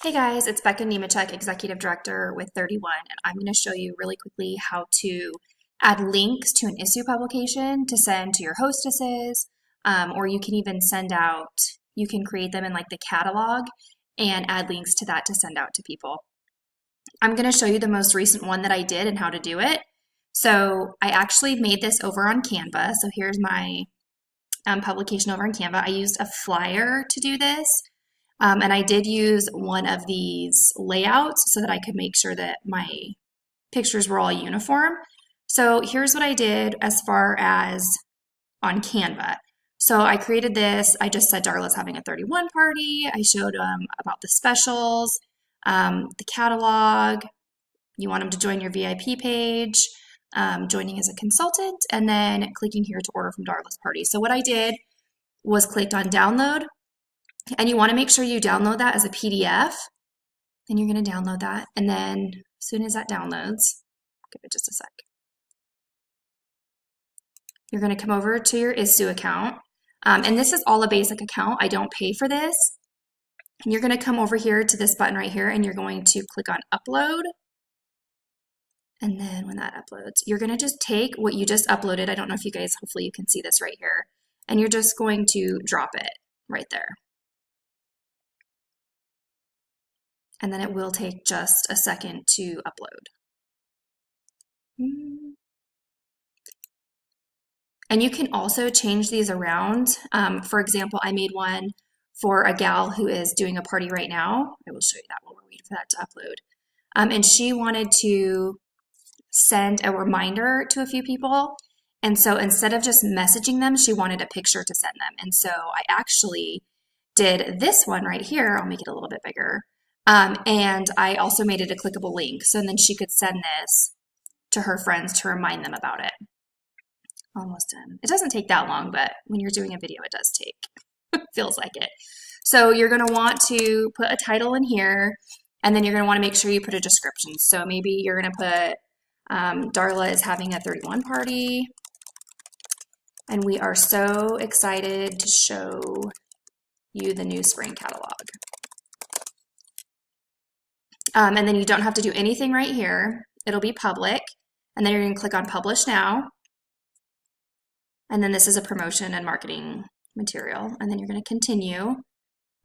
Hey guys, it's Becca Nemechek, Executive Director with 31, and I'm going to show you really quickly how to add links to an Issuu publication to send to your hostesses, or you can even send out, you can create them in like the catalog and add links to that to send out to people. I'm going to show you the most recent one that I did and how to do it. So I actually made this over on Canva. So here's my publication over on Canva. I used a flyer to do this. And I did use one of these layouts so that I could make sure that my pictures were all uniform. So here's what I did as far as on Canva. So I created this. I just said Darla's having a 31 party. I showed them about the specials, the catalog. You want them to join your VIP page, joining as a consultant, and then clicking here to order from Darla's party. So what I did was clicked on download. And you want to make sure you download that as a PDF. Then you're going to download that. And then as soon as that downloads, give it just a sec. You're going to come over to your Issuu account. And this is all a basic account. I don't pay for this. And you're going to come over here to this button right here, and you're going to click on upload. And then when that uploads, you're going to just take what you just uploaded. I don't know if you guys, hopefully you can see this right here. And you're just going to drop it right there. And then it will take just a second to upload. And you can also change these around. For example, I made one for a gal who is doing a party right now. I will show you that while we're waiting for that to upload. And she wanted to send a reminder to a few people. And so instead of just messaging them, she wanted a picture to send them. And so I actually did this one right here. I'll make it a little bit bigger. And I also made it a clickable link. So then she could send this to her friends to remind them about it. Almost done. It doesn't take that long, but when you're doing a video, it does take. Feels like it. So you're going to want to put a title in here, and then you're going to want to make sure you put a description. So maybe you're going to put Darla is having a 31 party, and we are so excited to show you the new spring catalog. And then you don't have to do anything right here. It'll be public. And then you're going to click on Publish Now. And then this is a promotion and marketing material. And then you're going to continue.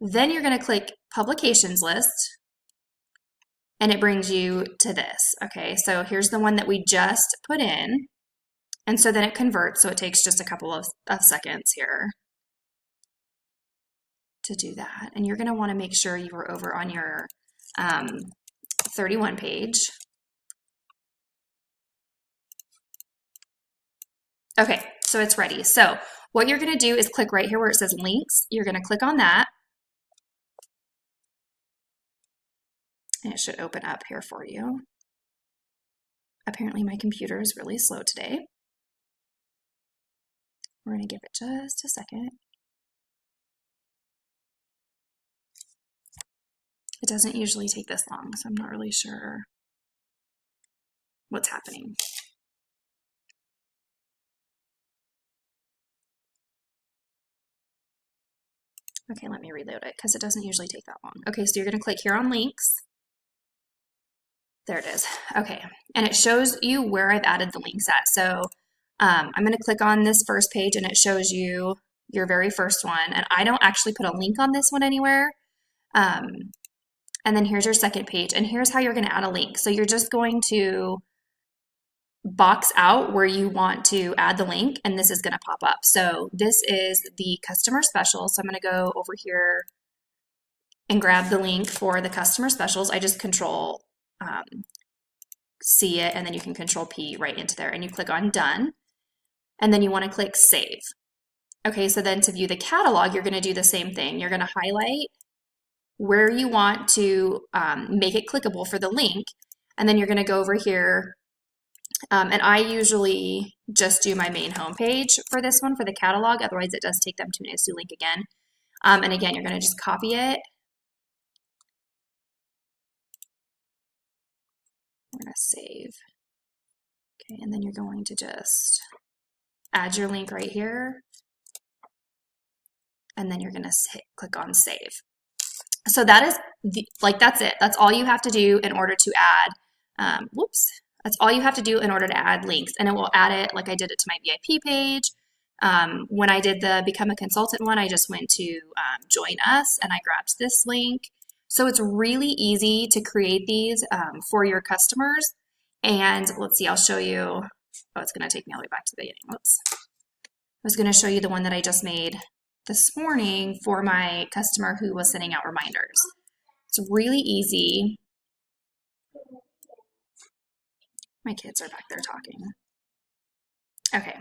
Then you're going to click Publications List. And it brings you to this. Okay, so here's the one that we just put in. And so then it converts. So it takes just a couple of seconds here to do that. And you're going to want to make sure you are over on your 31 page. Okay, so it's ready. So what you're going to do is click right here where it says links. You're going to click on that. And it should open up here for you. Apparently my computer is really slow today. We're going to give it just a second. It doesn't usually take this long, so I'm not really sure what's happening. Okay, let me reload it because it doesn't usually take that long. Okay, so you're going to click here on links. There it is. Okay, and it shows you where I've added the links at. So I'm going to click on this first page and it shows you your very first one. And I don't actually put a link on this one anywhere. And then here's your second page. And here's how you're going to add a link. So you're just going to box out where you want to add the link, and this is going to pop up. So this is the customer special. So I'm going to go over here and grab the link for the customer specials. I just control C it, and then you can control P right into there, and you click on done. And then you want to click save. Okay, so then to view the catalog, you're going to do the same thing. You're going to highlight where you want to make it clickable for the link, and then you're going to go over here. And I usually just do my main homepage for this one for the catalog. Otherwise, it does take them to an Issuu link again. And again, you're going to just copy it. We're going to save. Okay, and then you're going to just add your link right here. And then you're going to click on save. So that is that's it. That's all you have to do in order to add, that's all you have to do in order to add links. And it will add it like I did it to my VIP page. When I did the Become a Consultant one, I just went to Join Us and I grabbed this link. So it's really easy to create these for your customers. And let's see, I'll show you. Oh, it's going to take me all the way back to the beginning. Whoops. I was going to show you the one that I just made this morning for my customer who was sending out reminders. It's really easy. My kids are back there talking. Okay.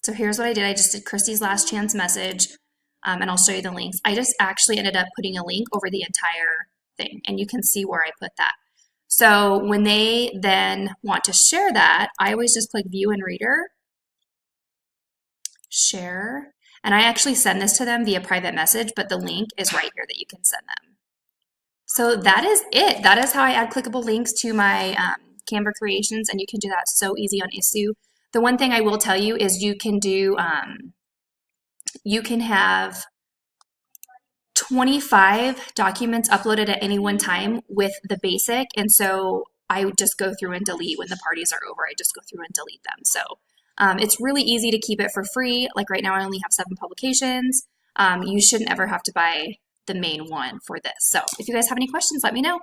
So here's what I did. I just did Christy's last chance message, and I'll show you the links. I just actually ended up putting a link over the entire thing, and you can see where I put that. So when they then want to share that, I always just click View in Reader, Share, and I actually send this to them via private message, but the link is right here that you can send them. So that is it. That is how I add clickable links to my Canva creations, and you can do that so easy on Issuu. The one thing I will tell you is you can do, you can have 25 documents uploaded at any one time with the basic. And so I would just go through and delete when the parties are over. I just go through and delete them. So it's really easy to keep it for free. Like right now I only have 7 publications. You shouldn't ever have to buy the main one for this. So if you guys have any questions, let me know.